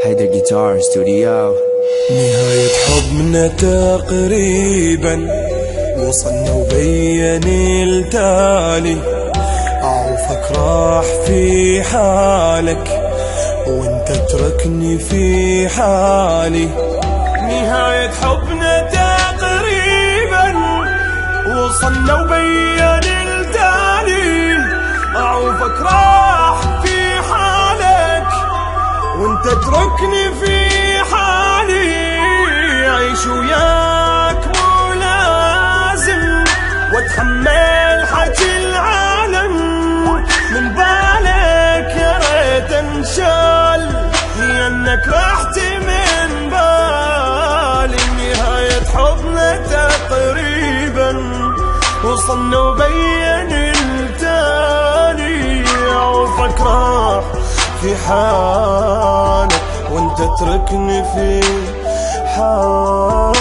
هيدا جيتار ستوديو. نهاية حبنا تقريبا وصلنا وبين التالي، أعرفك راح في حالك وانت تركني في حالي. نهاية حبنا تقريبا وصلنا وبين التالي، أعرفك راح في حالك وانت تركني في حالي. عيش وياك مو لازم واتحمل حكي العالم من بالك، يا ريت انشال لانك رحت من بالي. نهاية حبنا تقريبا وصلنا وبين التالي، عوفك راح في حالك وانت تركني في حالي.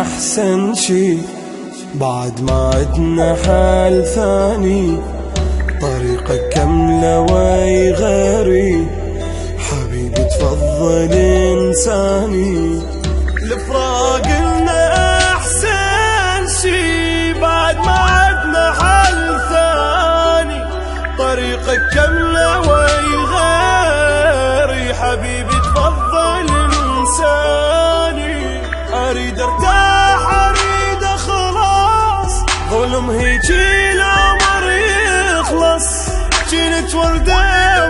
أحسن شي بعد ما عدنا حال ثاني، طريقك كاملة ويغري حبيبي تفضل انساني. الفراق لنا أحسن شي بعد ما عدنا حال ثاني، طريقك كاملة ويغري حبيبي تفضل انساني. أريد ارتاح أريد أخلص، ظلم هيجي العمر يخلص. جينت وردة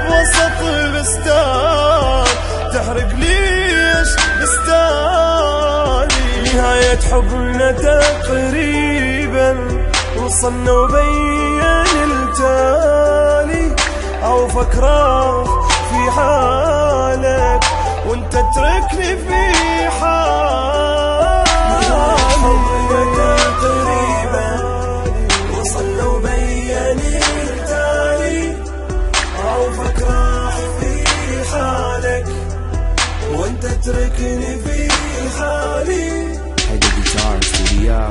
بوسط بستان تحرق ليش بستاني. نهاية حبنا تقريبا وصلنا وبين التالي، عوفك راح في حالك وانت تركني في حالي. تقريبا وصلنا وبين التالي، عوفك راح في حالك وانت تركني في حالي. هيدا جيتار ستوديو.